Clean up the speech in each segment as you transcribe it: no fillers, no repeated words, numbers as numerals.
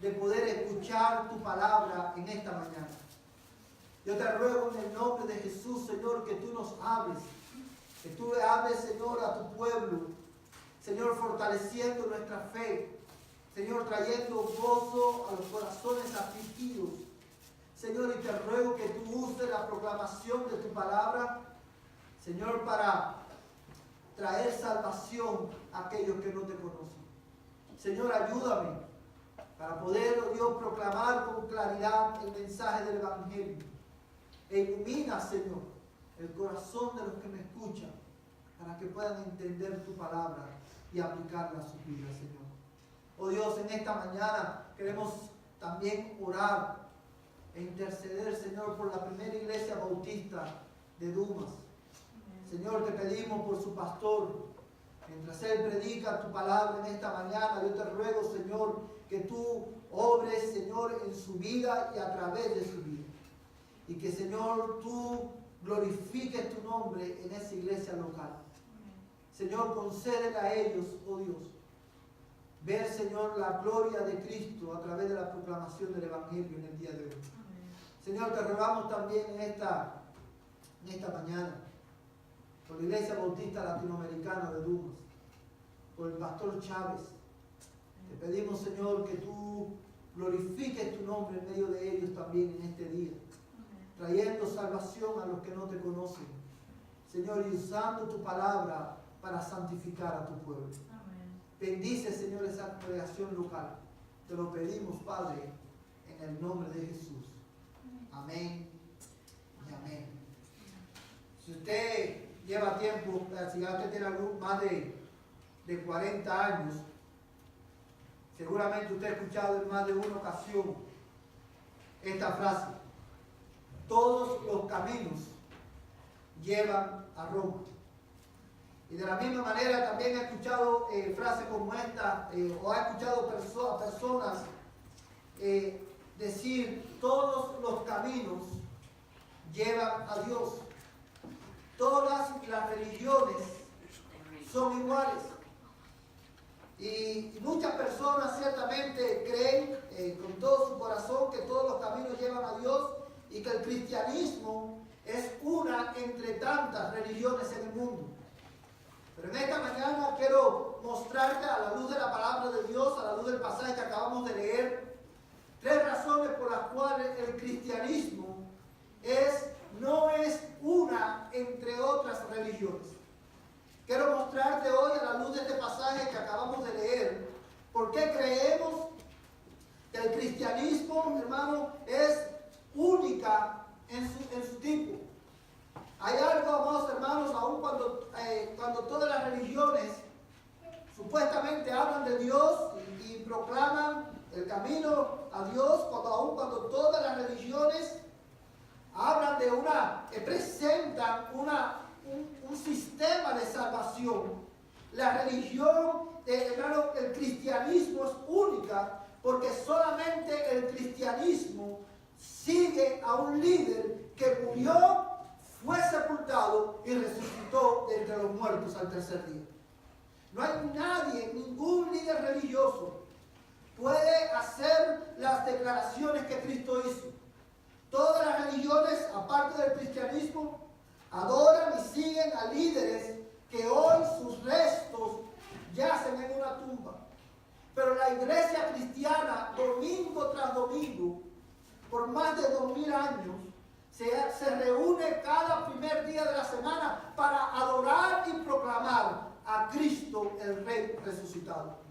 de poder escuchar tu palabra en esta mañana. Yo te ruego en el nombre de Jesús, Señor, que tú nos hables. Que tú le hables, Señor, a tu pueblo. Señor, fortaleciendo nuestra fe. Señor, trayendo gozo a los corazones afligidos. Señor, y te ruego que tú uses la proclamación de tu palabra, Señor, para traer salvación a aquellos que no te conocen. Señor, ayúdame para poder, oh Dios, proclamar con claridad el mensaje del Evangelio. E ilumina, Señor, el corazón de los que me escuchan, para que puedan entender tu palabra y aplicarla a sus vidas, Señor. Oh Dios, en esta mañana queremos también orar e interceder, Señor, por la primera iglesia bautista de Dumas. Señor, te pedimos por su pastor. Mientras él predica tu palabra en esta mañana, yo te ruego, Señor, que tú obres, Señor, en su vida y a través de su vida. Y que, Señor, tú glorifiques tu nombre en esa iglesia local. Señor, concédele a ellos, oh Dios, ver, Señor, la gloria de Cristo a través de la proclamación del Evangelio en el día de hoy. Señor, te rogamos también en esta mañana por la Iglesia Bautista Latinoamericana de Dumas, por el pastor Chávez. Te pedimos, Señor, que tú glorifiques tu nombre en medio de ellos también en este día, trayendo salvación a los que no te conocen. Señor, y usando tu palabra para santificar a tu pueblo. Bendice, Señor, esa congregación local. Te lo pedimos, Padre, en el nombre de Jesús. Amén y amén. Si usted lleva tiempo, si ya usted tiene más de 40 años, seguramente usted ha escuchado en más de una ocasión esta frase: todos los caminos llevan a Roma. Y de la misma manera también he escuchado frases como esta, o he escuchado a personas decir: todos los caminos llevan a Dios. Todas las religiones son iguales. Y muchas personas ciertamente creen con todo su corazón que todos los caminos llevan a Dios y que el cristianismo es una entre tantas religiones en el mundo. Pero en esta mañana quiero mostrarte, a la luz de la palabra de Dios, a la luz del pasaje que acabamos de leer, 3 razones por las cuales el cristianismo no es una entre otras religiones. Quiero mostrarte hoy, a la luz de este pasaje que acabamos de leer, por qué creemos que el cristianismo, hermano, es única en su tipo. Hay algo, amados hermanos, aun cuando todas las religiones supuestamente hablan de Dios y proclaman el camino a Dios, cuando todas las religiones hablan presentan un sistema de salvación. La religión, hermano, el cristianismo es única porque solamente el cristianismo sigue a un líder que murió, fue sepultado y resucitó de entre los muertos al tercer día. No hay nadie, ningún líder religioso puede hacer las declaraciones que Cristo hizo. Todas las religiones, aparte del cristianismo, adoran y siguen a líderes que hoy sus restos yacen en una tumba. Pero la iglesia cristiana, domingo tras domingo, por más de 2000 años, se reúne cada primer día de la semana para adorar y proclamar a Cristo, el Rey resucitado.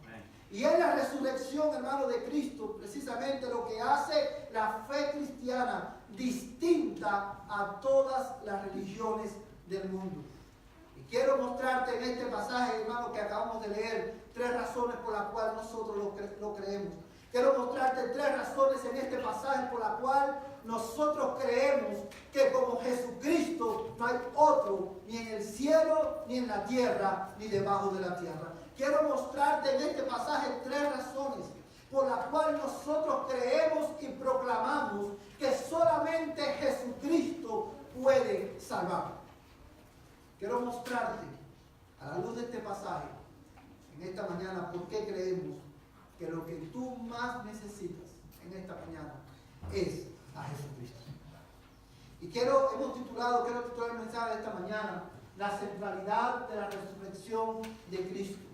Y es la resurrección, hermano, de Cristo, precisamente lo que hace la fe cristiana distinta a todas las religiones del mundo. Y quiero mostrarte en este pasaje, hermano, que acabamos de leer, 3 razones por las cuales nosotros lo creemos. Quiero mostrarte 3 razones en este pasaje por las cuales nosotros creemos que como Jesucristo no hay otro, ni en el cielo, ni en la tierra, ni debajo de la tierra. Quiero mostrarte en este pasaje 3 razones por las cuales nosotros creemos y proclamamos que solamente Jesucristo puede salvar. Quiero mostrarte, a la luz de este pasaje, en esta mañana, por qué creemos que lo que tú más necesitas en esta mañana es a Jesucristo. Y quiero titular el mensaje de esta mañana, la centralidad de la resurrección de Cristo.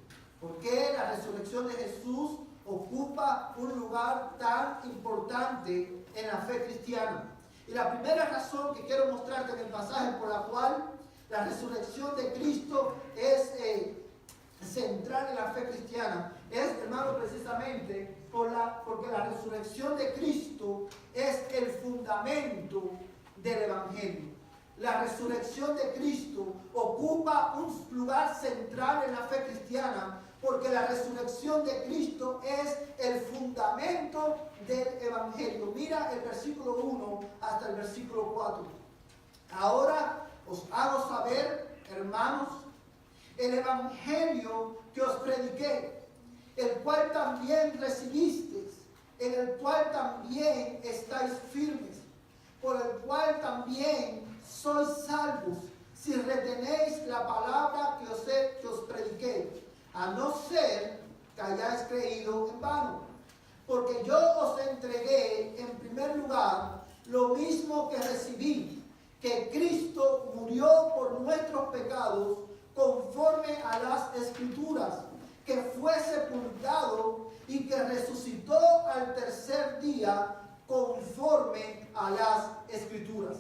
¿Por qué la resurrección de Jesús ocupa un lugar tan importante en la fe cristiana? Y la primera razón que quiero mostrarte en el pasaje por la cual la resurrección de Cristo es central en la fe cristiana es, hermano, precisamente porque la resurrección de Cristo es el fundamento del Evangelio. La resurrección de Cristo ocupa un lugar central en la fe cristiana porque la resurrección de Cristo es el fundamento del Evangelio. Mira el versículo 1 hasta el versículo 4. Ahora os hago saber, hermanos, el Evangelio que os prediqué, el cual también recibisteis, en el cual también estáis firmes, por el cual también sois salvos, si retenéis la palabra que os prediqué, a no ser que hayáis creído en vano. Porque yo os entregué en primer lugar lo mismo que recibí, que Cristo murió por nuestros pecados conforme a las Escrituras, que fue sepultado y que resucitó al tercer día conforme a las Escrituras.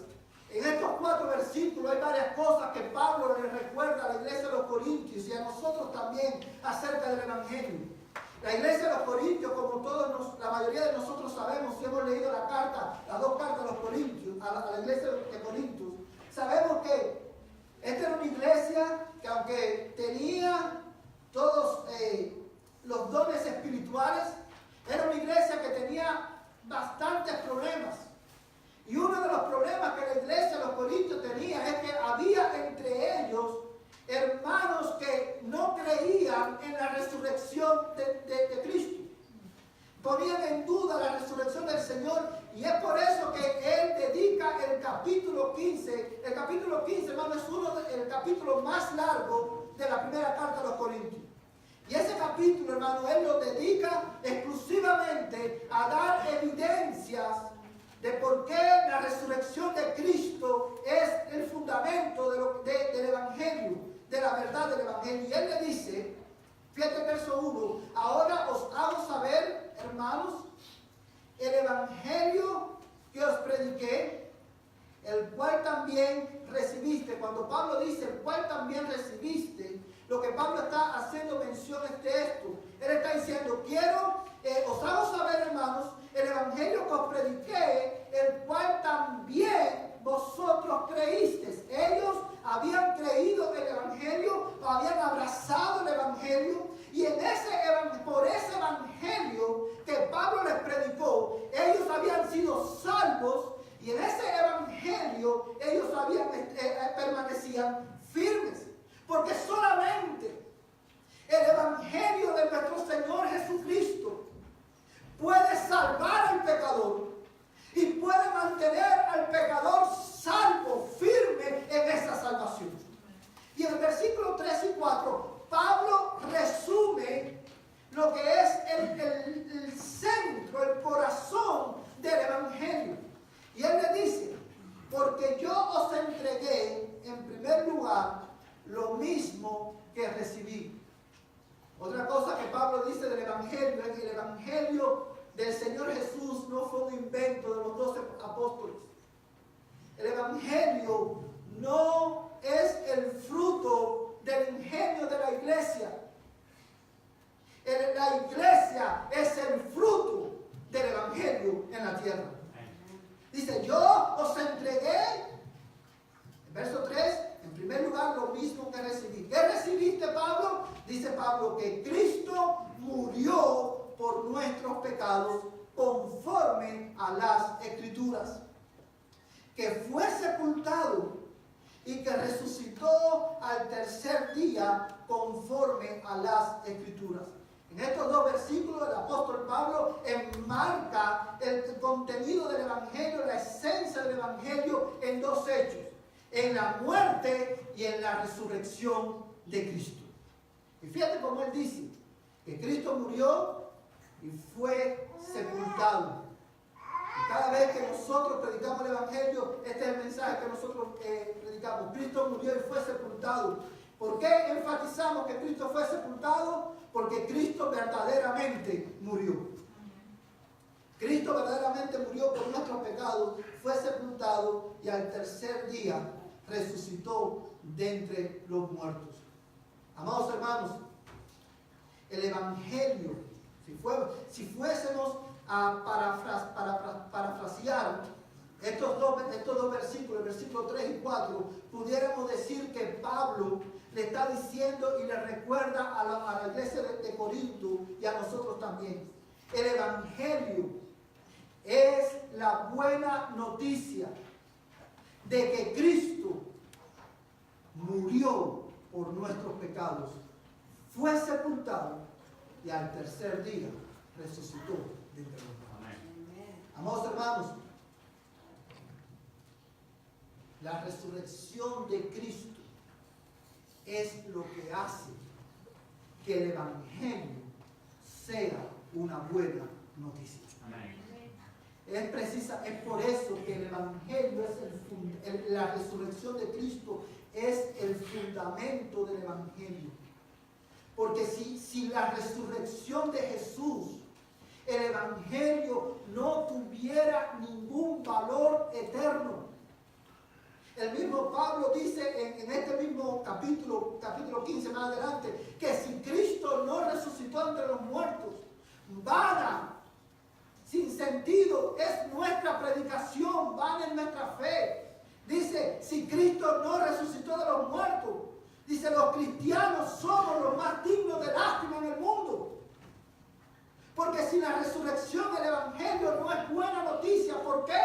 En estos 4 versículos hay varias cosas que Pablo le recuerda a la iglesia de los Corintios y a nosotros también acerca del Evangelio. La iglesia de los Corintios, como la mayoría de nosotros sabemos, si hemos leído las 2 cartas a los Corintios, a la iglesia de Corintios, sabemos que esta era una iglesia que, aunque tenía todos los dones espirituales, era una iglesia que tenía bastantes problemas. Y uno de los problemas que la iglesia de los Corintios tenía es que había entre ellos hermanos que no creían en la resurrección de Cristo. Ponían en duda la resurrección del Señor, y es por eso que él dedica el capítulo 15. El capítulo 15, hermano, es el capítulo más largo de la primera carta a los Corintios. Y ese capítulo, hermano, él lo dedica exclusivamente a dar evidencias de por qué la resurrección de Cristo es el fundamento del Evangelio, de la verdad del Evangelio. Y él le dice, fíjate el verso 1, ahora os hago saber, hermanos, el Evangelio que os prediqué, el cual también recibiste. Cuando Pablo dice el cual también recibiste, lo que Pablo está haciendo mención es de esto. Él está diciendo, os hago saber, hermanos, el Evangelio que os prediqué, el cual también vosotros creísteis. Ellos habían creído el Evangelio, habían abrazado el Evangelio, y por ese Evangelio que Pablo les predicó, ellos habían sido salvos, y en ese Evangelio ellos permanecían firmes. Porque solamente el Evangelio de nuestro Señor Jesucristo puede salvar al pecador y puede mantener al pecador salvo, firme en esa salvación. Y en el versículo 3 y 4, Pablo resume lo que es el centro, el corazón del Evangelio. Y él le dice, porque yo os entregué en primer lugar lo mismo que recibí. Otra cosa que Pablo dice del Evangelio es que el Evangelio del Señor Jesús no fue un invento de los 12 apóstoles. El Evangelio no es el fruto del ingenio de la iglesia. La iglesia es el fruto del Evangelio en la tierra. Dice, yo os entregué, en verso 3, en primer lugar, lo mismo que recibí. ¿Qué recibiste, Pablo? Dice Pablo que Cristo murió por nuestros pecados conforme a las Escrituras, que fue sepultado y que resucitó al tercer día conforme a las Escrituras. En estos 2 versículos el apóstol Pablo enmarca el contenido del Evangelio, la esencia del Evangelio en 2 hechos: en la muerte y en la resurrección de Cristo. Y fíjate cómo él dice que Cristo murió y fue sepultado. Y cada vez que nosotros predicamos el Evangelio, este es el mensaje que nosotros predicamos. Cristo murió y fue sepultado. ¿Por qué enfatizamos que Cristo fue sepultado? Porque Cristo verdaderamente murió. Cristo verdaderamente murió por nuestros pecados, fue sepultado y al tercer día resucitó de entre los muertos. Amados hermanos, el Evangelio, si fuésemos a parafrasear estos dos versículos, el versículo 3 y 4, pudiéramos decir que Pablo le está diciendo y le recuerda a la iglesia de Corinto y a nosotros también. El Evangelio es la buena noticia de que Cristo murió por nuestros pecados, fue sepultado y al tercer día resucitó de entre los muertos. Amados hermanos, la resurrección de Cristo es lo que hace que el Evangelio sea una buena noticia. Es por eso que el Evangelio es la resurrección de Cristo es el fundamento del Evangelio. Porque si la resurrección de Jesús, el Evangelio no tuviera ningún valor eterno. El mismo Pablo dice en este mismo capítulo 15 más adelante, que si Cristo no resucitó entre los muertos, vana, sin sentido es nuestra predicación, vana es nuestra fe. Dice, si Cristo no resucitó de los muertos, dice, los cristianos somos los más dignos de lástima en el mundo. Porque sin la resurrección del Evangelio no es buena noticia. ¿Por qué?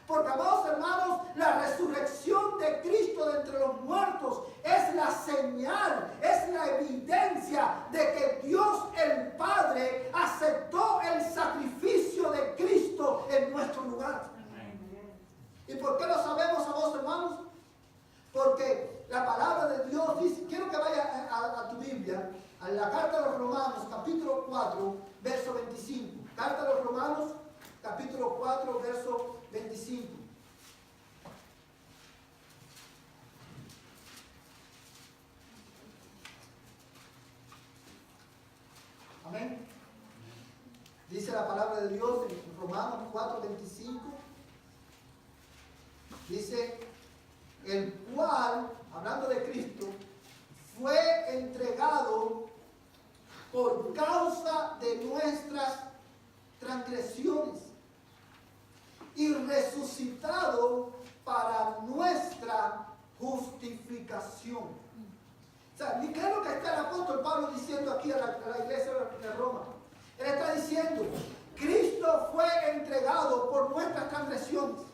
Porque, amados hermanos, la resurrección de Cristo de entre los muertos es la señal, es la evidencia de que Dios el Padre aceptó el sacrificio de Cristo en nuestro lugar. ¿Y por qué lo sabemos, amados hermanos? Porque la palabra de Dios dice, quiero que vaya a tu Biblia, a la carta a los Romanos, capítulo 4, verso 25. Carta a los Romanos, capítulo 4, verso 25. Amén. Dice la palabra de Dios en Romanos 4, 25. Dice, el cual, hablando de Cristo, fue entregado por causa de nuestras transgresiones y resucitado para nuestra justificación. O sea, ¿qué es lo que está el apóstol Pablo diciendo aquí a la iglesia de Roma? Él está diciendo, Cristo fue entregado por nuestras transgresiones.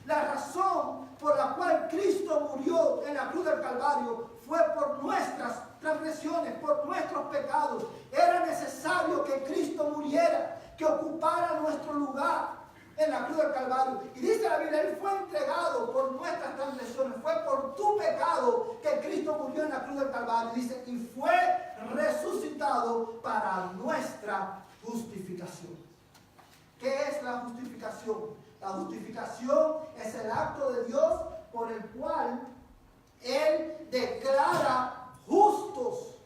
La razón por la cual Cristo murió en la cruz del Calvario fue por nuestras transgresiones, por nuestros pecados. Era necesario que Cristo muriera, que ocupara nuestro lugar en la cruz del Calvario. Y dice la Biblia, Él fue entregado por nuestras transgresiones, fue por tu pecado que Cristo murió en la cruz del Calvario. Dice, y fue resucitado para nuestra justificación. ¿Qué es la justificación? La justificación es el acto de Dios por el cual Él declara justos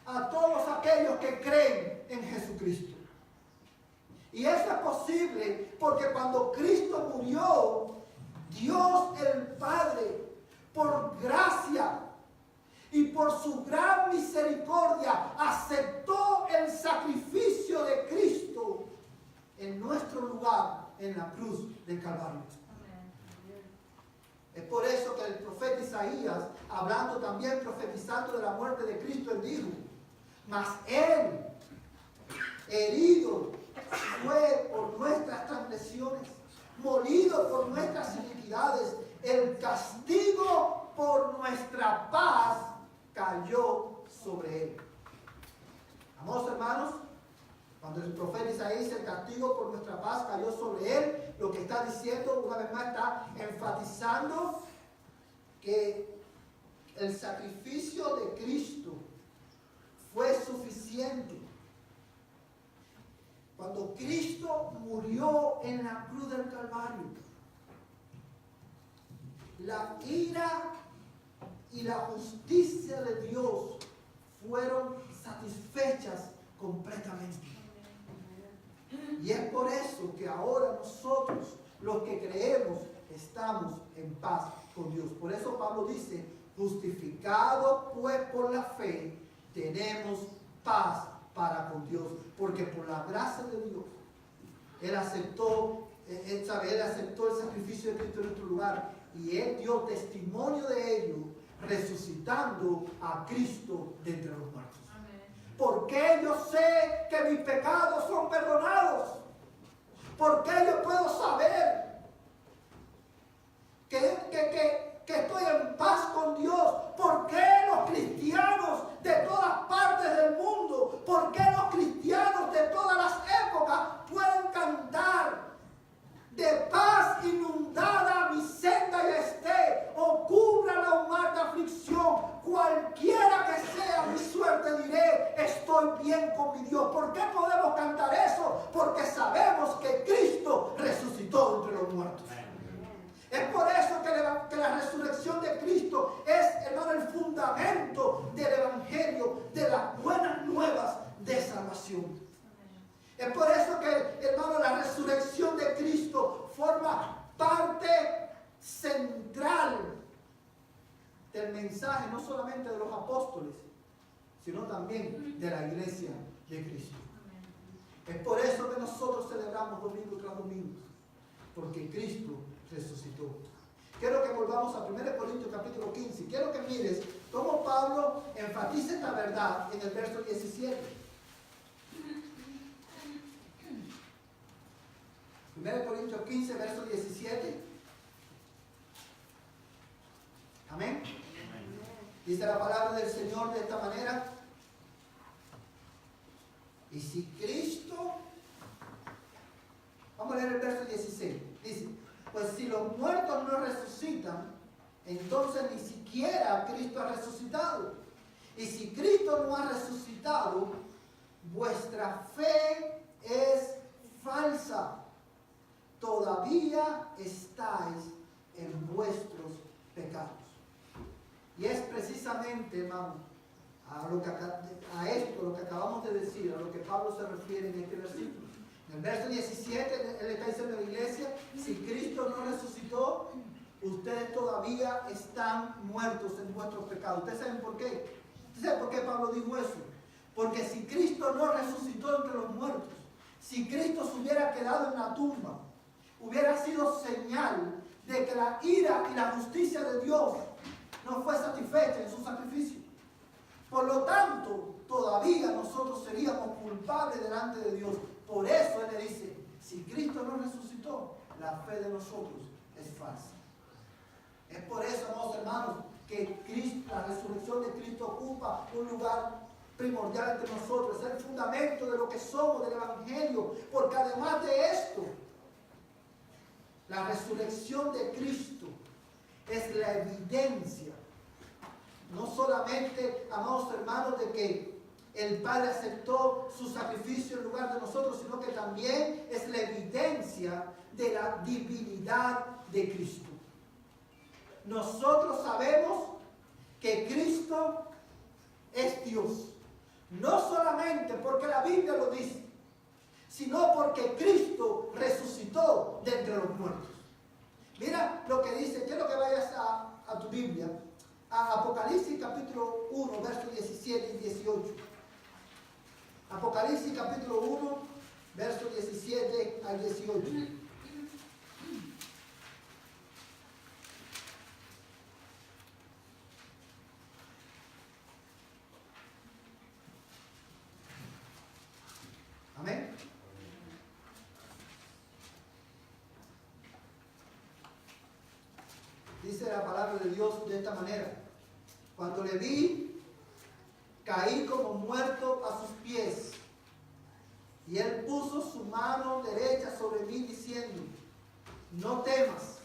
a todos aquellos que creen en Jesucristo. Y eso es posible porque cuando Cristo murió, Dios el Padre, por gracia y por su gran misericordia, aceptó el sacrificio de Cristo en nuestro lugar en la cruz del Calvario. Es por eso que el profeta Isaías, hablando también, profetizando de la muerte de Cristo, él dijo, mas Él, herido, fue por nuestras transgresiones, molido por nuestras iniquidades, el castigo por nuestra paz cayó sobre Él. Amados hermanos, cuando el profeta Isaías dice el castigo por nuestra paz cayó sobre Él, lo que está diciendo, una vez más, está enfatizando que el sacrificio de Cristo fue suficiente. Cuando Cristo murió en la cruz del Calvario, la ira y la justicia de Dios fueron satisfechas completamente. Y es por eso que ahora nosotros, los que creemos, estamos en paz con Dios. Por eso Pablo dice, justificados pues por la fe, tenemos paz para con Dios. Porque por la gracia de Dios, Él aceptó el sacrificio de Cristo en nuestro lugar. Y Él dio testimonio de ello, resucitando a Cristo de entre los muertos. Porque yo sé que mis pecados son perdonados. Porque yo puedo saber que estoy en paz con Dios. ¿Por qué los cristianos de todas partes del mundo, por qué los cristianos de todas las épocas pueden cantar de paz inundada mi senda y esté, o cubra la humana aflicción, cualquiera que sea mi suerte diré, estoy bien con mi Dios? ¿Por qué podemos cantar eso? Porque sabemos que Cristo resucitó entre los muertos. Es por eso que la resurrección de Cristo es, hermano, el fundamento del Evangelio, de las buenas nuevas de salvación. Es por eso que, hermano, la resurrección de Cristo forma parte central del mensaje, no solamente de los apóstoles, sino también de la iglesia de Cristo. Es por eso que nosotros celebramos domingo tras domingo, porque Cristo resucitó. Quiero que volvamos a 1 Corintios capítulo 15. Quiero que mires cómo Pablo enfatiza esta verdad en el verso 17. 1 Corintios 15, verso 17. Amén. Dice la palabra del Señor de esta manera. Y si Cristo, vamos a leer el verso 16. Dice, pues si los muertos no resucitan, entonces ni siquiera Cristo ha resucitado. Y si Cristo no ha resucitado, vuestra fe es falsa. Todavía estáis en vuestros pecados. Y es precisamente, hermano, a esto, lo que acabamos de decir, a lo que Pablo se refiere en este versículo. En el verso 17, él está diciendo a la iglesia, si Cristo no resucitó, ustedes todavía están muertos en vuestros pecados. ¿Ustedes saben por qué? ¿Ustedes saben por qué Pablo dijo eso? Porque si Cristo no resucitó entre los muertos, si Cristo se hubiera quedado en la tumba, hubiera sido señal de que la ira y la justicia de Dios no fue satisfecha en su sacrificio. Por lo tanto, todavía nosotros seríamos culpables delante de Dios. Por eso Él le dice, si Cristo no resucitó, la fe de nosotros es falsa. Es por eso, amados hermanos, que la resurrección de Cristo ocupa un lugar primordial entre nosotros. Es el fundamento de lo que somos, del Evangelio. Porque además de esto, la resurrección de Cristo es la evidencia, no solamente, amados hermanos, de que el Padre aceptó su sacrificio en lugar de nosotros, sino que también es la evidencia de la divinidad de Cristo. Nosotros sabemos que Cristo es Dios, no solamente porque la Biblia lo dice, sino porque Cristo resucitó de entre los muertos. Mira lo que dice, quiero que vayas a tu Biblia, a Apocalipsis capítulo 1, versos 17 y 18. Apocalipsis capítulo 1, versos 17 al 18. Amén. Dice la palabra de Dios de esta manera: cuando le vi, caí como muerto a sus pies, y él puso su mano derecha sobre mí diciendo: no temas,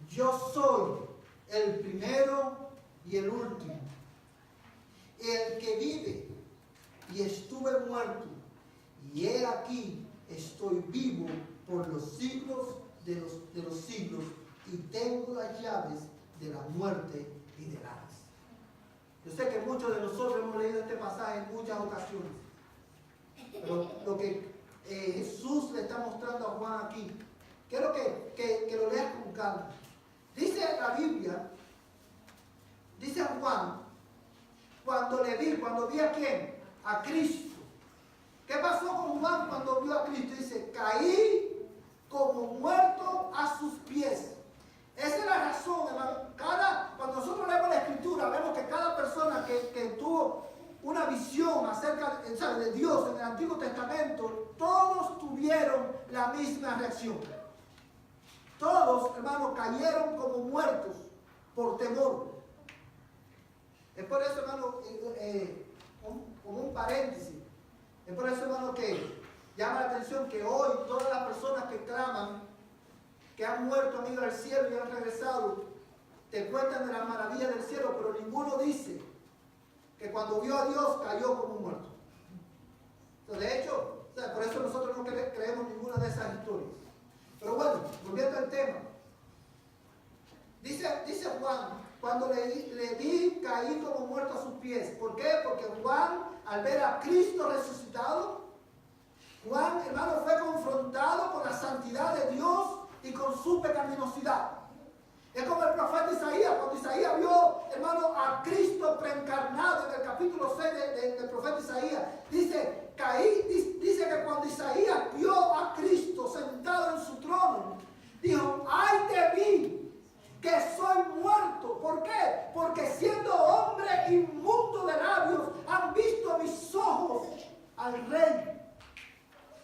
yo soy el primero y el último, el que vive, y estuve muerto, y he aquí estoy vivo por los siglos de los siglos y tengo las llaves de la muerte y del Hades. Yo sé que muchos de nosotros hemos leído este pasaje en muchas ocasiones, pero lo que Jesús le está mostrando a Juan aquí, quiero que lo leas con calma. Dice la Biblia, dice Juan, cuando vi a quién, a Cristo. ¿Qué pasó con Juan cuando vio a Cristo? Dice, caí como muerto a sus pies. Esa es la razón, hermano. Cuando nosotros leemos la Escritura, vemos que cada persona que tuvo una visión acerca de Dios en el Antiguo Testamento, todos tuvieron la misma reacción. Todos, hermanos, cayeron como muertos por temor. Es por eso, hermano, como un paréntesis, es por eso, hermano, que llama la atención que hoy todas las personas que claman, que han muerto, han ido al cielo y han regresado, te cuentan de las maravillas del cielo, pero ninguno dice que cuando vio a Dios cayó como muerto. Entonces, de hecho, por eso nosotros no creemos ninguna de esas historias. Pero bueno, volviendo al tema. Dice Juan, cuando le vi, caí como muerto a sus pies. ¿Por qué? Porque Juan, al ver a Cristo resucitado, Juan, hermano, fue confrontado con la santidad de Dios y con su pecaminosidad. Es como el profeta Isaías, cuando Isaías vio, hermano, a Cristo preencarnado en el capítulo 6 del profeta Isaías. Dice que cuando Isaías vio a Cristo sentado en su trono, dijo, ¡ay de mí, que soy muerto! ¿Por qué? Porque siendo hombre inmundo de labios, han visto mis ojos al Rey.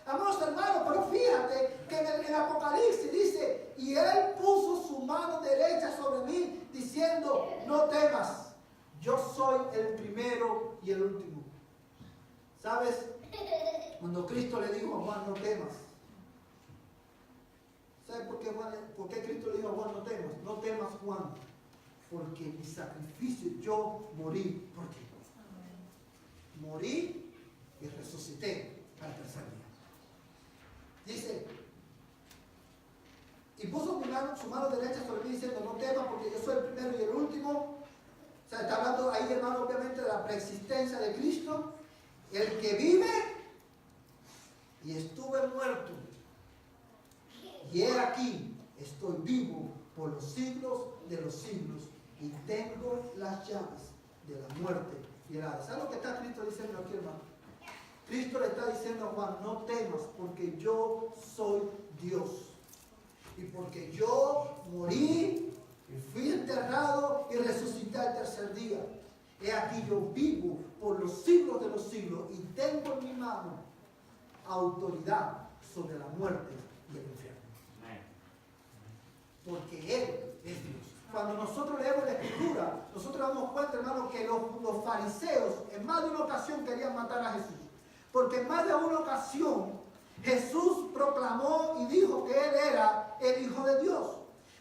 Amados hermanos, pero fíjate que en el Apocalipsis dice, y Él puso su mano derecha sobre mí, diciendo, no temas, yo soy el primero y el último. ¿Sabes? Cuando Cristo le dijo a Juan, no temas. ¿Sabes por qué Cristo le dijo a Juan, no temas? No temas, Juan, porque mi sacrificio, yo morí por ti. Morí y resucité al tercer día. Dice, y puso su mano derecha sobre mí diciendo, no temas porque yo soy el primero y el último. O sea, está hablando ahí, hermano, obviamente de la preexistencia de Cristo, el que vive y estuve muerto. Y he aquí, estoy vivo por los siglos de los siglos y tengo las llaves de la muerte y el Hades. ¿Sabes lo que está Cristo diciendo aquí, hermano? Cristo le está diciendo a Juan, no temas porque yo soy Dios. Y porque yo morí, y fui enterrado y resucité al tercer día. He aquí yo vivo por los siglos de los siglos y tengo en mi mano autoridad sobre la muerte y el infierno. Porque Él es Dios. Cuando nosotros leemos la Escritura, nosotros damos cuenta, hermano, que los fariseos en más de una ocasión querían matar a Jesús. Porque en más de una ocasión Jesús proclamó y dijo que Él era el Hijo de Dios.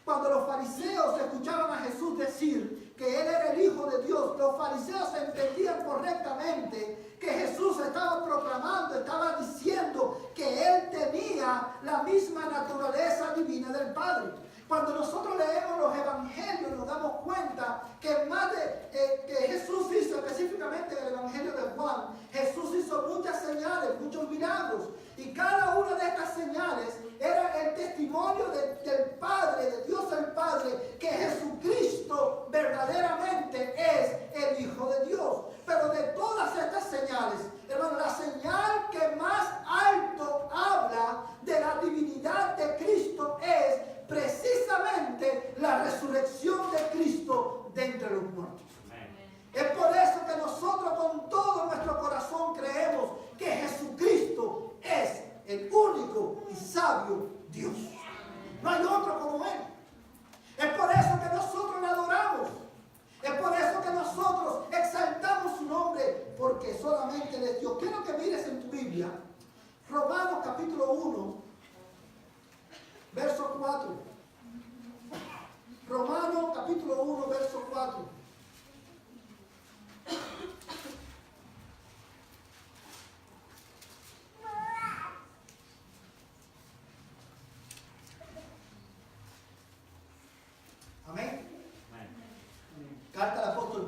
Cuando los fariseos escuchaban a Jesús decir que Él era el Hijo de Dios, los fariseos entendían correctamente que Jesús estaba proclamando, estaba diciendo que Él tenía la misma naturaleza divina del Padre. Cuando nosotros leemos los evangelios nos damos cuenta que más que Jesús hizo, específicamente en el evangelio de Juan, Jesús hizo muchas señales, muchos milagros, y cada una de estas señales era el testimonio del Padre, de Dios el Padre, que Jesucristo verdaderamente es el Hijo de Dios. Pero de todas estas señales, hermano, la señal que más alto habla de la divinidad de Cristo es precisamente la resurrección de Cristo de entre los muertos. Es por eso que nosotros con todo nuestro corazón creemos que Jesucristo es el único y sabio Dios. No hay otro como Él. Es por eso que nosotros le adoramos. Es por eso que nosotros exaltamos su nombre, porque solamente Él es Dios. Quiero que mires en tu Biblia Romanos capítulo 1, verso 4. Romanos capítulo 1, verso 4.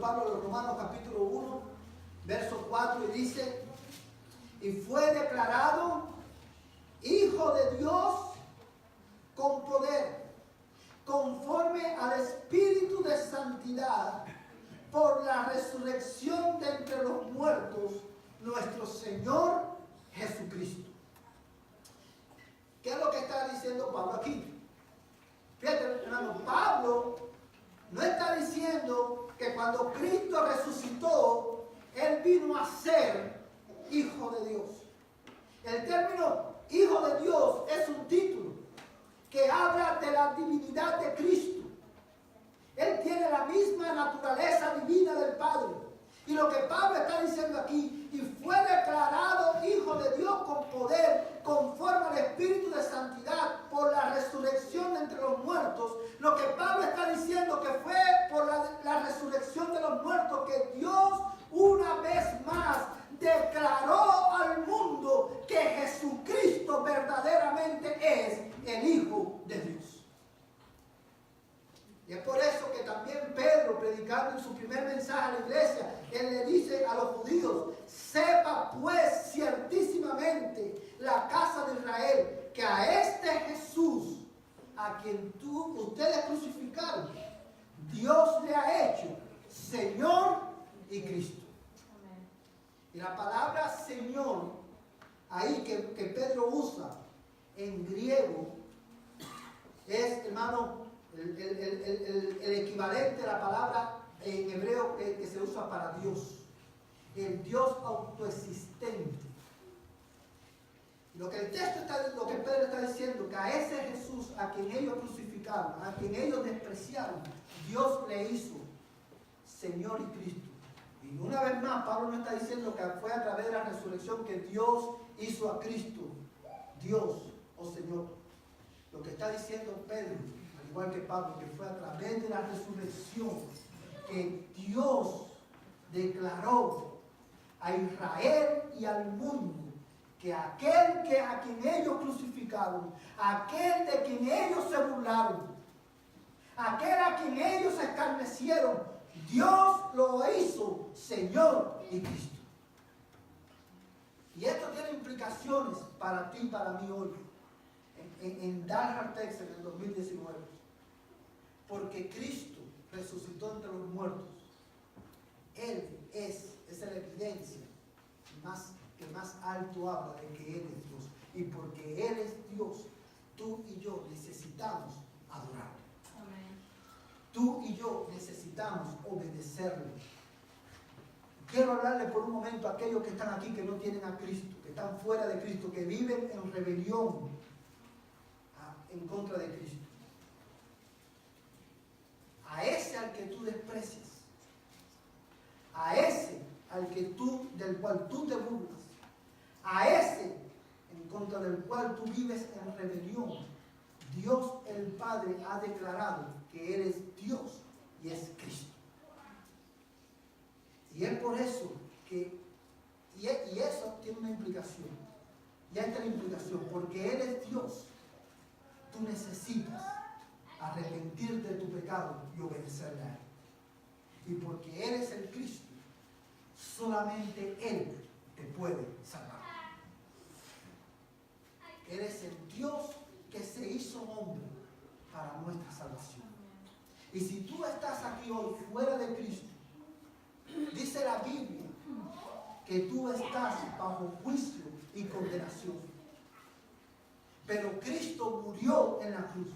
Pablo a los Romanos capítulo 1, verso 4, y dice, y fue declarado Hijo de Dios con poder, conforme al Espíritu de santidad, por la resurrección de entre los muertos, nuestro Señor Jesucristo. ¿Qué es lo que está diciendo Pablo aquí? Fíjate, hermano, Pablo no está diciendo que cuando Cristo resucitó, Él vino a ser Hijo de Dios. El término Hijo de Dios es un título que habla de la divinidad de Cristo. Él tiene la misma naturaleza divina del Padre. Y lo que Pablo está diciendo aquí, y fue declarado Hijo de Dios con poder, conforme al Espíritu de santidad, por la resurrección de entre los muertos. Lo que Pablo está diciendo que fue por la resurrección de los muertos, que Dios una vez más declaró al mundo que Jesucristo verdaderamente es el Hijo de Dios. Y es por eso que también Pedro, predicando en su primer mensaje a la iglesia, él le dice a los judíos, sepa pues ciertísimamente la casa de Israel, que a este Jesús, a quien ustedes crucificaron, Dios le ha hecho Señor y Cristo. Amén. Y la palabra Señor, ahí que Pedro usa en griego, es, hermano, el equivalente a la palabra en hebreo que se usa para Dios, el Dios autoexistente. Lo que Pedro está diciendo, que a ese Jesús a quien ellos crucificaron, a quien ellos despreciaron, Dios le hizo Señor y Cristo. Y una vez más, Pablo no está diciendo que fue a través de la resurrección que Dios hizo a Cristo Dios o Señor. Lo que está diciendo Pedro, igual que Pablo, que fue a través de la resurrección que Dios declaró a Israel y al mundo que aquel a quien ellos crucificaron, aquel de quien ellos se burlaron, aquel a quien ellos escarnecieron, Dios lo hizo Señor y Cristo. Y esto tiene implicaciones para ti y para mí hoy, en Dallas, Texas, en el 2019. Porque Cristo resucitó entre los muertos. Él esa es la evidencia que más alto habla de que Él es Dios. Y porque Él es Dios, tú y yo necesitamos adorarlo. Amén. Tú y yo necesitamos obedecerlo. Quiero hablarle por un momento a aquellos que están aquí que no tienen a Cristo, que están fuera de Cristo, que viven en rebelión en contra de Cristo. A ese al que tú desprecias, a ese del cual tú te burlas, a ese en contra del cual tú vives en rebelión, Dios el Padre ha declarado que eres Dios y es Cristo. Y es por eso que, y eso tiene una implicación, ya está la implicación, porque Él es Dios, tú necesitas arrepentirte de tu pecado y obedecerle a Él. Y porque Él es el Cristo, solamente Él te puede salvar. Él es el Dios que se hizo hombre para nuestra salvación. Y si tú estás aquí hoy fuera de Cristo, dice la Biblia que tú estás bajo juicio y condenación. Pero Cristo murió en la cruz,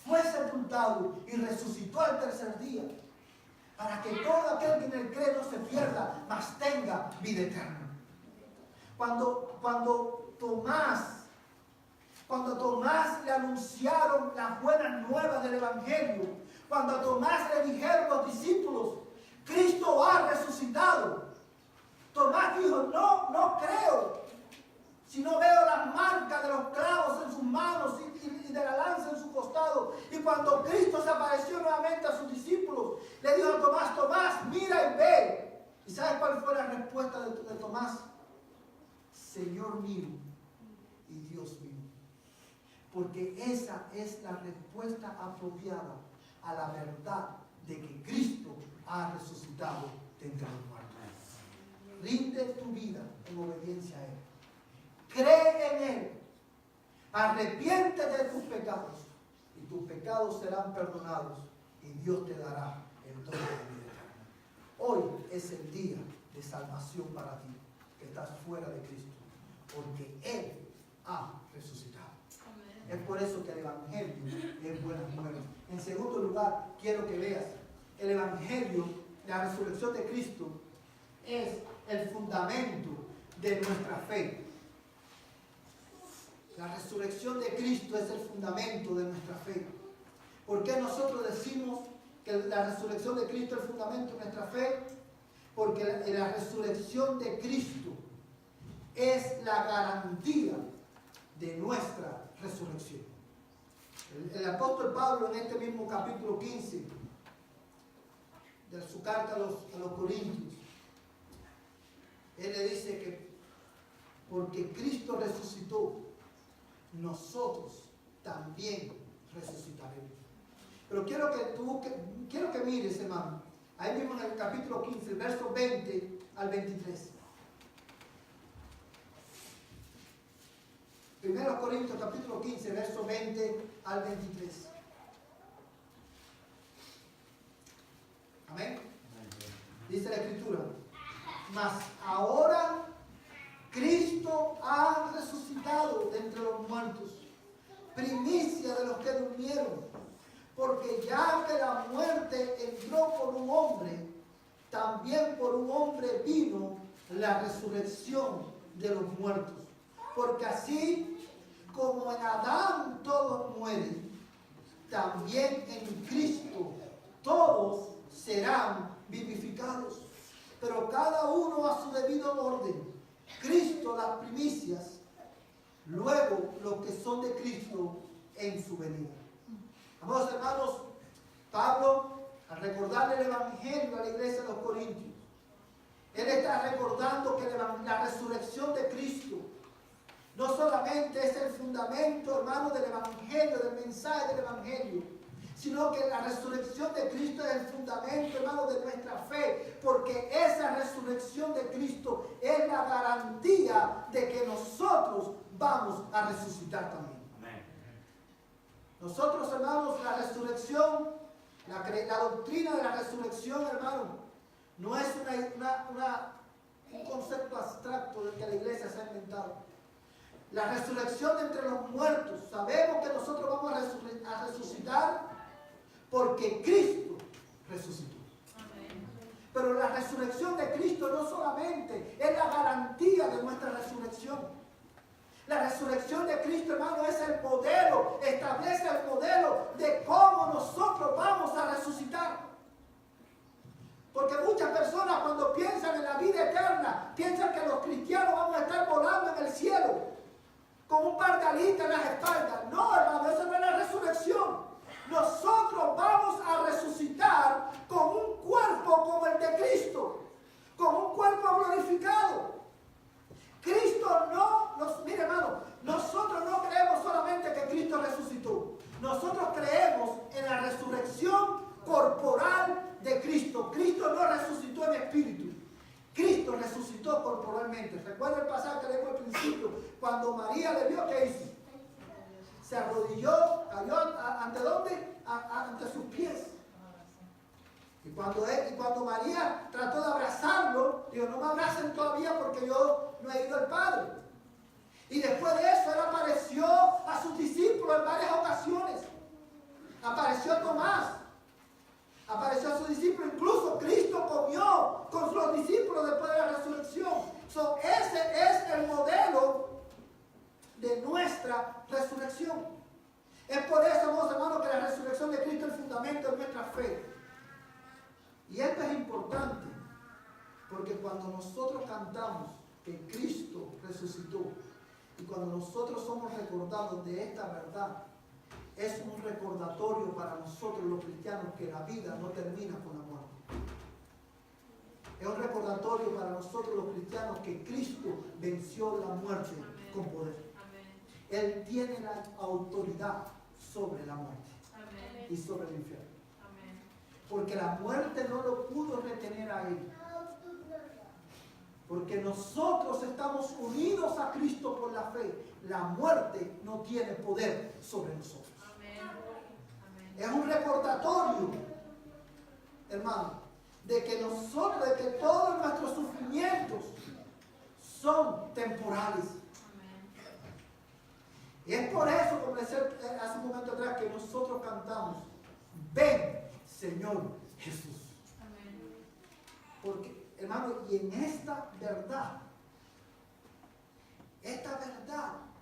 fue sepultado y resucitó al tercer día, para que todo aquel que en él cree no se pierda, mas tenga vida eterna. Cuando Tomás le anunciaron las buenas nuevas del Evangelio, cuando a Tomás le dijeron los discípulos, Cristo ha resucitado, Tomás dijo, no creo, si no veo las marcas de los clavos en sus manos y de la lanza en su costado. Y cuando Cristo se apareció nuevamente a sus discípulos, le dijo a Tomás, mira y ve. ¿Y sabes cuál fue la respuesta de Tomás? Señor mío y Dios mío. Porque esa es la respuesta apropiada a la verdad de que Cristo ha resucitado de entre los muertos. Rinde tu vida en obediencia a Él. Cree en Él. Arrepiéntete de tus pecados y tus pecados serán perdonados y Dios te dará el don de vida eterna. Hoy es el día de salvación para ti, que estás fuera de Cristo, porque Él ha resucitado. Amén. Es por eso que el Evangelio es buenas nuevas. En segundo lugar, quiero que veas, el Evangelio, la resurrección de Cristo, es el fundamento de nuestra fe. La resurrección de Cristo es el fundamento de nuestra fe. ¿Por qué nosotros decimos que la resurrección de Cristo es el fundamento de nuestra fe? Porque la resurrección de Cristo es la garantía de nuestra resurrección. El apóstol Pablo, en este mismo capítulo 15 de su carta a los Corintios, él le dice que porque Cristo resucitó, nosotros también resucitaremos. Pero quiero que mires, hermano, ahí mismo en el capítulo 15, el verso 20 al 23. 1 Corintios capítulo 15, verso 20 al 23. Amén. Dice la Escritura: mas ahora Cristo ha resucitado de entre los muertos, primicia de los que durmieron, porque ya que la muerte entró por un hombre, también por un hombre vino la resurrección de los muertos. Porque así como en Adán todos mueren, también en Cristo todos serán vivificados, pero cada uno a su debido orden. Cristo las primicias, luego los que son de Cristo en su venida. Amados hermanos, Pablo, al recordarle el Evangelio a la iglesia de los Corintios, él está recordando que la resurrección de Cristo no solamente es el fundamento, hermano, del Evangelio, del mensaje del Evangelio, sino que la resurrección de Cristo es el fundamento, hermano, de nuestra fe, porque esa resurrección de Cristo es la garantía de que nosotros vamos a resucitar también. Amén. Nosotros, hermanos, la resurrección, la doctrina de la resurrección, hermano, no es un concepto abstracto del que la iglesia se ha inventado. La resurrección de entre los muertos, sabemos que nosotros vamos a resucitar porque Cristo resucitó. Amén. Pero la resurrección de Cristo no solamente es la garantía de nuestra resurrección. La resurrección de Cristo, hermano, es el modelo, establece el modelo de cómo nosotros vamos a resucitar. Porque muchas personas, cuando piensan en la vida eterna, piensan que los cristianos vamos a estar volando en el cielo con un par de alitas en las espaldas. No, hermano, eso no es la resurrección. Nosotros vamos a resucitar con un cuerpo como el de Cristo, con un cuerpo glorificado. Cristo mire, hermano, nosotros no creemos solamente que Cristo resucitó. Nosotros creemos en la resurrección corporal de Cristo. Cristo no resucitó en espíritu. Cristo resucitó corporalmente. Recuerda el pasaje que leímos al principio, cuando María le vio, ¿qué hizo? Se arrodilló, cayó ¿ante dónde? Ante sus pies. Y cuando María trató de abrazarlo, dijo: no me abracen todavía porque yo no he ido al Padre. Y después de eso, él apareció a sus discípulos en varias ocasiones. Apareció a Tomás. Apareció a sus discípulos. Incluso Cristo comió con sus discípulos después de la resurrección. Ese es el modelo de nuestra resurrección. Es por eso, amados hermanos, que la resurrección de Cristo es el fundamento de nuestra fe. Y esto es importante, porque cuando nosotros cantamos que Cristo resucitó, y cuando nosotros somos recordados de esta verdad, es un recordatorio para nosotros los cristianos que la vida no termina con la muerte. Es un recordatorio para nosotros los cristianos que Cristo venció la muerte con poder. Él tiene la autoridad sobre la muerte y sobre el infierno. porque la muerte no lo pudo retener a él. Porque nosotros estamos unidos a Cristo por la fe. La muerte no tiene poder sobre nosotros. Es un recordatorio, hermano, de que nosotros, de que todos nuestros sufrimientos son temporales. Y es por eso, como decía hace un momento atrás, que nosotros cantamos: ven, Señor Jesús. Porque, hermano, y en esta verdad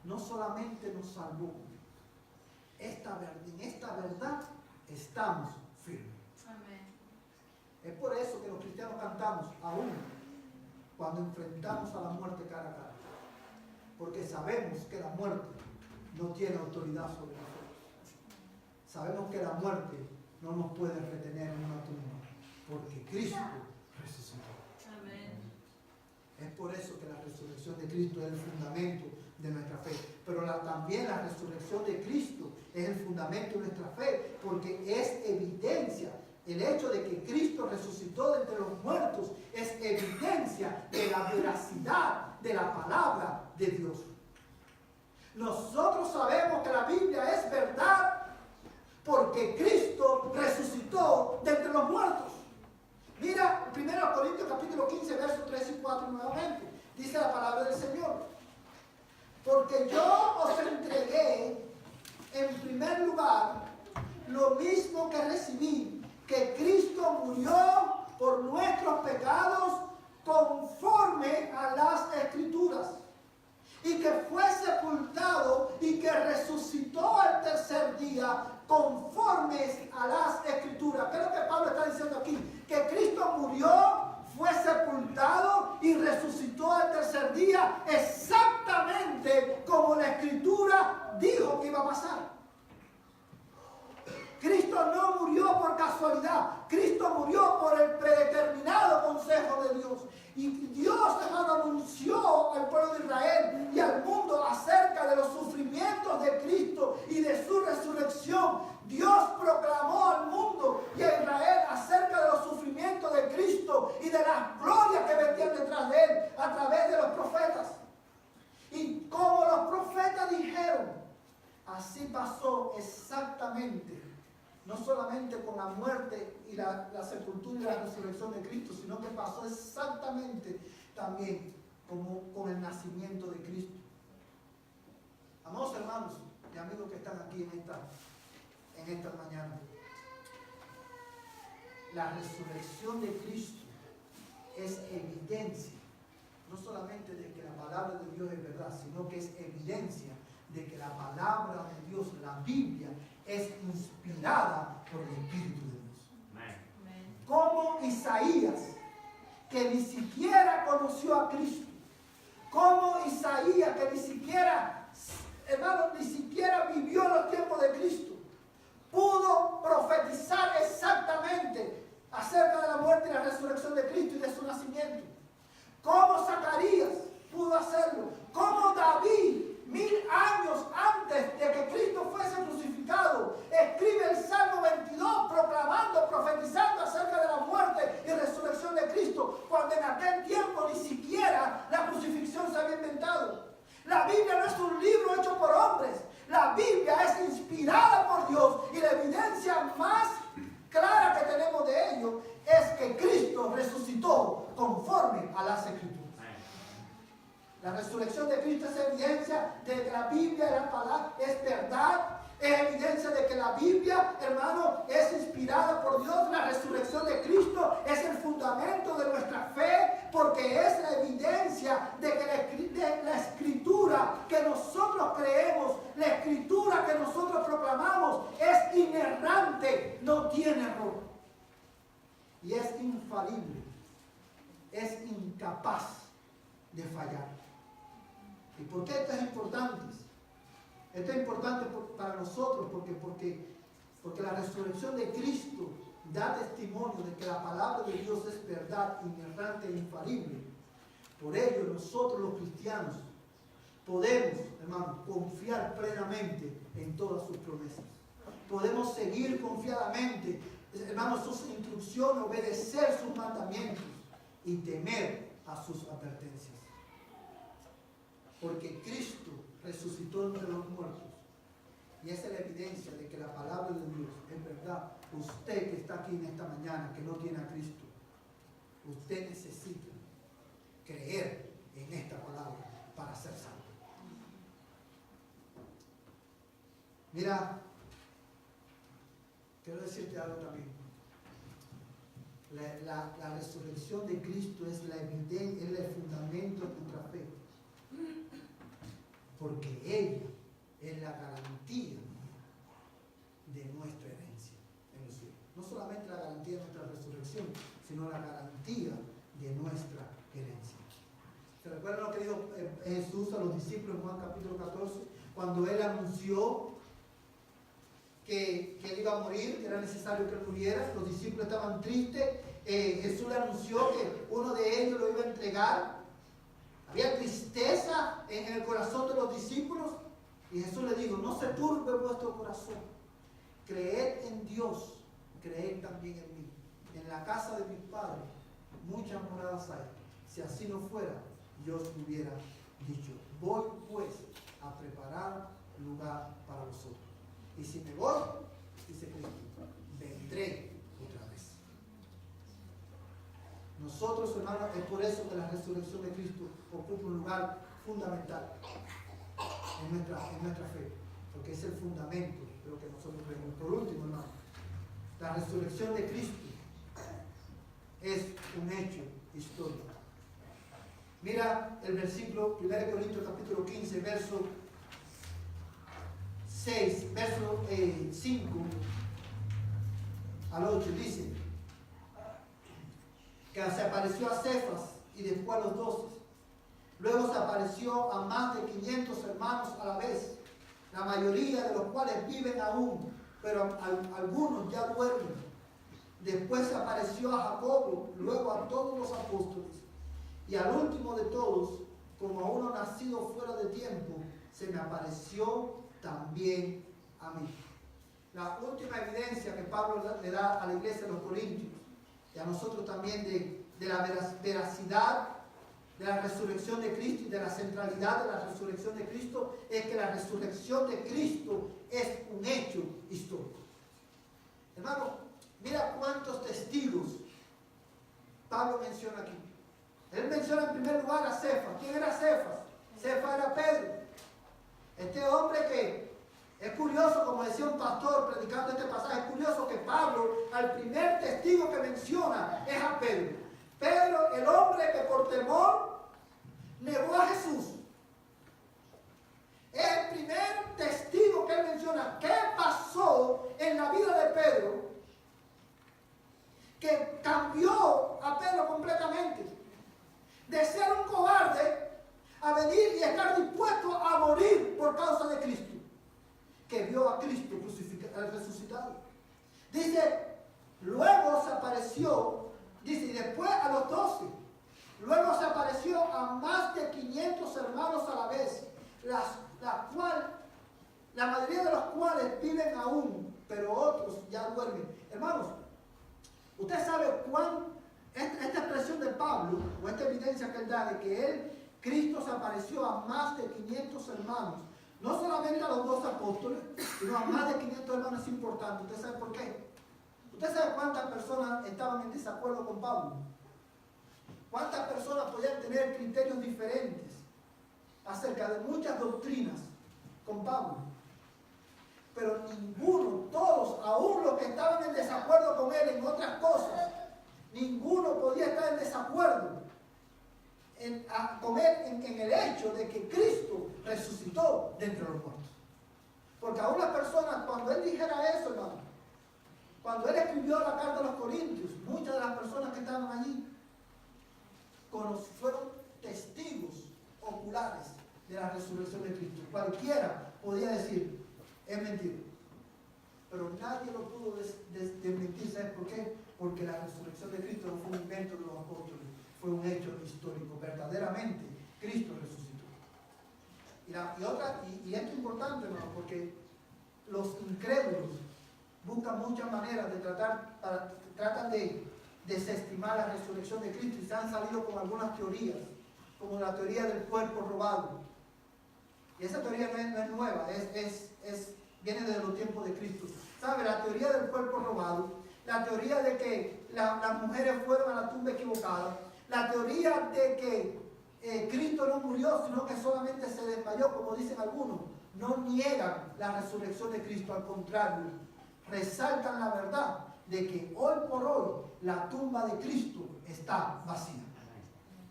no solamente nos salvó, en esta verdad estamos firmes. Es por eso que los cristianos cantamos aún cuando enfrentamos a la muerte cara a cara, porque sabemos que la muerte no tiene autoridad sobre nosotros. Sabemos que la muerte no nos puede retener en una tumba, porque Cristo resucitó. Es por eso que la resurrección de Cristo es el fundamento de nuestra fe. Pero también la resurrección de Cristo es el fundamento de nuestra fe, porque es evidencia. El hecho de que Cristo resucitó de entre los muertos es evidencia de la veracidad de la palabra de Dios. Nosotros sabemos que la Biblia es verdad porque Cristo resucitó de entre los muertos. Mira, 1 Corintios capítulo 15, versos 3 y 4 nuevamente. Dice la palabra del Señor: porque yo os entregué en primer lugar lo mismo que recibí, que Cristo murió por nuestros pecados conforme a las Escrituras, y que fue sepultado y que resucitó al tercer día conforme a las Escrituras. ¿Qué es lo que Pablo está diciendo aquí? Que Cristo murió, fue sepultado y resucitó al tercer día, exactamente como la Escritura dijo que iba a pasar. Cristo no murió por casualidad. Cristo murió por el predeterminado consejo de Dios. Y Dios anunció al pueblo de Israel y al mundo acerca de los sufrimientos de Cristo y de su resurrección. Dios proclamó al mundo y a Israel acerca de los sufrimientos de Cristo y de las glorias que vendían detrás de él a través de los profetas. Y como los profetas dijeron, así pasó exactamente. No solamente con la muerte y la sepultura y la resurrección de Cristo, sino que pasó exactamente también como con el nacimiento de Cristo. Amados hermanos y amigos que están aquí en esta mañana, la resurrección de Cristo es evidencia, no solamente de que la palabra de Dios es verdad, sino que es evidencia de que la palabra de Dios, la Biblia, es inspirada por el Espíritu de Dios. Amén. Como Isaías, que ni siquiera conoció a Cristo, como Isaías, que ni siquiera, hermano, ni siquiera vivió los tiempos de Cristo, pudo profetizar exactamente acerca de la muerte y la resurrección de Cristo y de su nacimiento. Como Zacarías pudo hacerlo, como David, 1000 años antes de que Cristo fuese crucificado, escribe el Salmo 22 proclamando, profetizando acerca de la muerte y resurrección de Cristo, cuando en aquel tiempo ni siquiera la crucifixión se había inventado. La Biblia no es un libro hecho por hombres, la Biblia es inspirada por Dios, y la evidencia más clara que tenemos de ello es que Cristo resucitó conforme a las Escrituras. La resurrección de Cristo es evidencia de que la Biblia, la palabra, es verdad. Es evidencia de que la Biblia, hermano, es inspirada por Dios. La resurrección de Cristo es el fundamento de nuestra fe, porque es la evidencia de que la escritura que nosotros creemos, la escritura que nosotros proclamamos, es inerrante, no tiene error. Y es infalible, es incapaz de fallar. ¿Y por qué esto es importante? Esto es importante para nosotros porque la resurrección de Cristo da testimonio de que la palabra de Dios es verdad, inerrante e infalible. Por ello nosotros los cristianos podemos, hermano, confiar plenamente en todas sus promesas. Podemos seguir confiadamente hermanos, sus instrucciones, obedecer sus mandamientos y temer a sus advertencias. Porque Cristo resucitó entre los muertos. Y esa es la evidencia de que la palabra de Dios es verdad. Usted que está aquí en esta mañana, que no tiene a Cristo, usted necesita creer en esta palabra para ser salvo. Mira, quiero decirte algo también. La resurrección de Cristo es la evidencia, es el fundamento de nuestra fe. Porque ella es la garantía de nuestra herencia en los cielos. No solamente la garantía de nuestra resurrección, sino la garantía de nuestra herencia. ¿Se recuerdan lo que dijo Jesús a los discípulos en Juan capítulo 14? Cuando Él anunció que Él iba a morir, que era necesario que Él muriera, los discípulos estaban tristes. Jesús le anunció que uno de ellos lo iba a entregar. Había tristeza en el corazón de los discípulos. Y Jesús le dijo, no se turbe vuestro corazón. Creed en Dios, creed también en mí. En la casa de mi Padre muchas moradas hay. Si así no fuera, yo os hubiera dicho, voy pues a preparar lugar para vosotros. Y si me voy, dice Cristo, vendré otra vez. Nosotros, hermanos, es por eso que la resurrección de Cristo ocupa un lugar fundamental en nuestra fe, porque es el fundamento de lo que nosotros creemos. Por último, hermano, la resurrección de Cristo es un hecho histórico. Mira el versículo 1 Corintios capítulo 15, verso 6, verso 5 al 8, dice que se apareció a Cefas y después a los 12. Luego se apareció a más de 500 hermanos a la vez, la mayoría de los cuales viven aún, pero algunos ya duermen. Después se apareció a Jacobo, luego a todos los apóstoles, y al último de todos, como a uno nacido fuera de tiempo, se me apareció también a mí. La última evidencia que Pablo le da a la iglesia de los Corintios, y a nosotros también de la veracidad de la resurrección de Cristo y de la centralidad de la resurrección de Cristo, es que la resurrección de Cristo es un hecho histórico. Hermano, mira cuántos testigos Pablo menciona aquí. Él menciona en primer lugar a Cefas. ¿Quién era Cefas? Cefas era Pedro. Este hombre que es curioso, como decía un pastor predicando este pasaje, es curioso que Pablo, al primer testigo que menciona, es a Pedro. Pedro, el hombre que por temor negó a Jesús. Es el primer testigo que él menciona. ¿Qué pasó en la vida de Pedro que cambió a Pedro completamente? De ser un cobarde a venir y estar dispuesto a morir por causa de Cristo, que vio a Cristo resucitado. Dice, luego se apareció, dice, y después a los 12, luego se apareció a más de 500 hermanos a la vez, la mayoría de los cuales viven aún, pero otros ya duermen. Hermanos, usted sabe esta expresión de Pablo, o esta evidencia que él da de que Cristo se apareció a más de 500 hermanos, no solamente a los 12 apóstoles, sino a más de 500 hermanos, es importante. ¿Usted sabe por qué? ¿Usted sabe cuántas personas estaban en desacuerdo con Pablo? ¿Cuántas personas podían tener criterios diferentes acerca de muchas doctrinas con Pablo? Pero ninguno, todos, aún los que estaban en desacuerdo con él en otras cosas, ninguno podía estar en desacuerdo con él en el hecho de que Cristo resucitó de entre los muertos. Porque aún las personas, cuando él dijera eso, hermano, cuando él escribió la carta a los Corintios, muchas de las personas que estaban allí fueron testigos oculares de la resurrección de Cristo. Cualquiera podía decir, es mentira. Pero nadie lo pudo desmentir. ¿Sabes por qué? Porque la resurrección de Cristo no fue un invento de los apóstoles, fue un hecho histórico. Verdaderamente, Cristo resucitó. Y esto es importante, hermano, porque los incrédulos buscan muchas maneras de tratan de desestimar la resurrección de Cristo y se han salido con algunas teorías, como la teoría del cuerpo robado. Y esa teoría no es nueva, viene desde los tiempos de Cristo. ¿Sabe? La teoría del cuerpo robado, la teoría de que las mujeres fueron a la tumba equivocada, la teoría de que Cristo no murió, sino que solamente se desmayó, como dicen algunos, no niegan la resurrección de Cristo, al contrario, resaltan la verdad de que hoy por hoy la tumba de Cristo está vacía.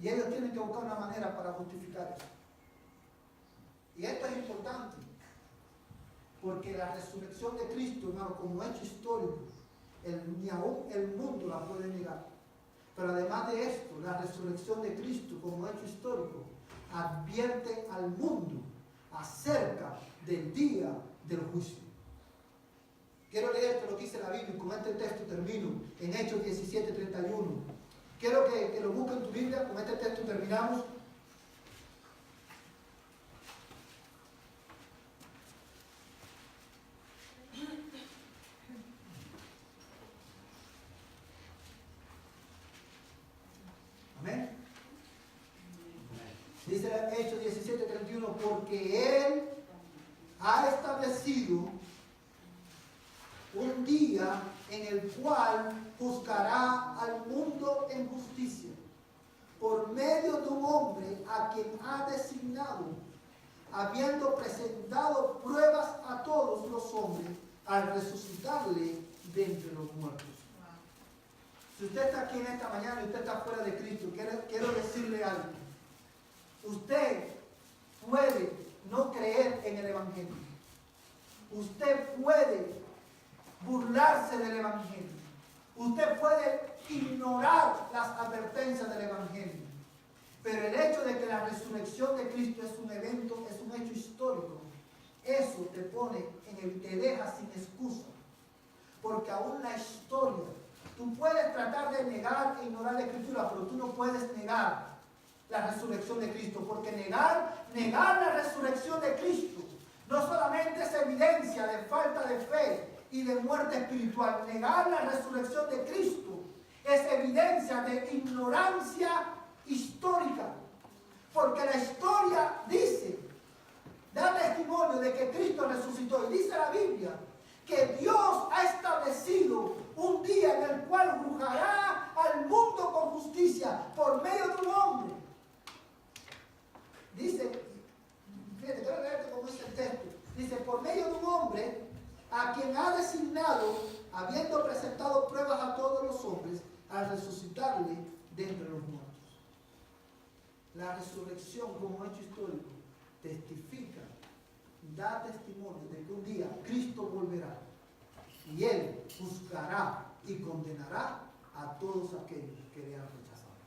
Y ellos tienen que buscar una manera para justificar eso. Y esto es importante, porque la resurrección de Cristo, hermano, como hecho histórico, ni aún el mundo la puede negar. Pero además de esto, la resurrección de Cristo como hecho histórico advierte al mundo acerca del día del juicio. Quiero leerte lo que dice la Biblia y con este texto termino en Hechos 17:31. Quiero que lo busquen en tu Biblia, con este texto terminamos. Amén. Dice Hechos 17:31, porque Él ha establecido un día en el cual juzgará al mundo en justicia, por medio de un hombre a quien ha designado, habiendo presentado pruebas a todos los hombres, al resucitarle de entre los muertos. Si usted está aquí en esta mañana y usted está fuera de Cristo, quiero decirle algo. Usted puede no creer en el Evangelio. Usted puede burlarse del Evangelio. Usted puede ignorar las advertencias del Evangelio. Pero el hecho de que la resurrección de Cristo es un evento, es un hecho histórico, eso te deja sin excusa. Porque aún la historia, tú puedes tratar de negar e ignorar la Escritura, pero tú no puedes negar la resurrección de Cristo, porque negar la resurrección de Cristo no solamente es evidencia de falta de fe y de muerte espiritual. Negar la resurrección de Cristo es evidencia de ignorancia histórica, porque la historia da testimonio de que Cristo resucitó, y dice la Biblia que Dios ha establecido un día en el cual juzgará al mundo con justicia por medio de un hombre. Dice, fíjate, quiero leerte cómo dice el texto. Dice, por medio de un hombre a quien ha designado, habiendo presentado pruebas a todos los hombres, al resucitarle de entre los muertos. La resurrección como hecho histórico testifica, da testimonio de que un día Cristo volverá y Él juzgará y condenará a todos aquellos que le han rechazado.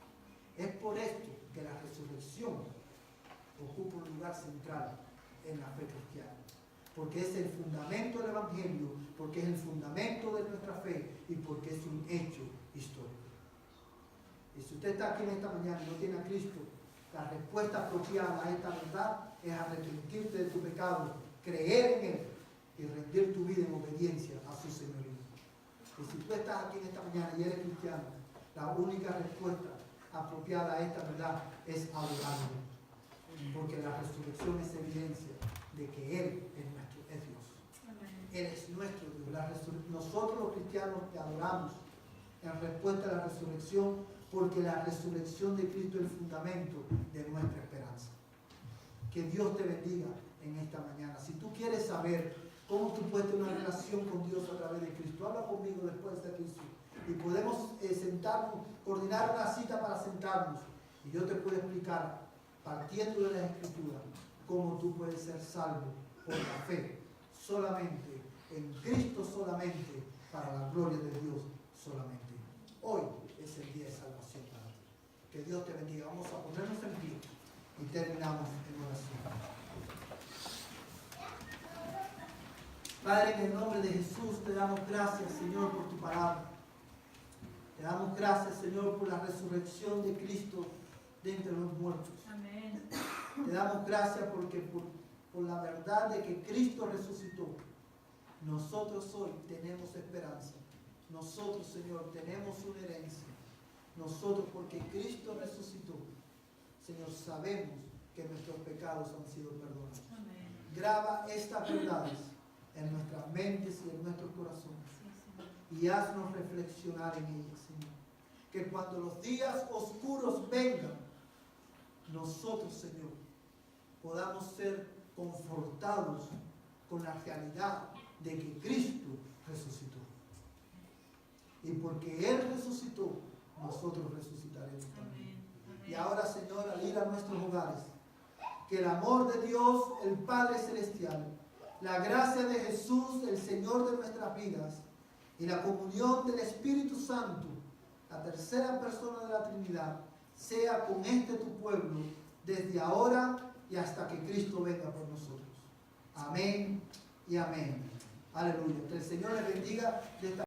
Es por esto que la resurrección ocupa un lugar central en la fe cristiana, porque es el fundamento del Evangelio, porque es el fundamento de nuestra fe y porque es un hecho histórico. Y si usted está aquí en esta mañana y no tiene a Cristo, la respuesta apropiada a esta verdad es arrepentirte de tu pecado, creer en Él y rendir tu vida en obediencia a su señorío. Y si tú estás aquí en esta mañana y eres cristiano, la única respuesta apropiada a esta verdad es adorarlo, porque la resurrección es evidencia de que Él es Dios. Él es nuestro Dios. Nosotros los cristianos te adoramos en respuesta a la resurrección, porque la resurrección de Cristo es el fundamento de nuestra esperanza. Que Dios te bendiga en esta mañana. Si tú quieres saber cómo tú puedes tener una relación con Dios a través de Cristo, habla conmigo después de aquí y podemos sentarnos, coordinar una cita para sentarnos y yo te puedo explicar, partiendo de las Escrituras, cómo tú puedes ser salvo por la fe, solamente, en Cristo solamente, para la gloria de Dios solamente. Hoy es el día de salvación para ti. Que Dios te bendiga. Vamos a ponernos en pie y terminamos en oración. Padre, en el nombre de Jesús te damos gracias, Señor, por tu palabra. Te damos gracias, Señor, por la resurrección de Cristo de entre los muertos. Amén. Te damos gracias porque por la verdad de que Cristo resucitó, nosotros hoy tenemos esperanza. Nosotros, Señor, tenemos una herencia. Nosotros, porque Cristo resucitó, Señor, sabemos que nuestros pecados han sido perdonados. Amén. Graba estas verdades en nuestras mentes y en nuestros corazones. Y haznos reflexionar en ellas, Señor. Que cuando los días oscuros vengan, nosotros, Señor, podamos ser confortados con la realidad de que Cristo resucitó. Y porque Él resucitó, nosotros resucitaremos también. Y ahora, Señor, al ir a nuestros hogares, que el amor de Dios, el Padre Celestial, la gracia de Jesús, el Señor de nuestras vidas, y la comunión del Espíritu Santo, la tercera persona de la Trinidad, sea con este tu pueblo, desde ahora y hasta que Cristo venga por nosotros. Amén y amén. Aleluya. Que el Señor les bendiga de esta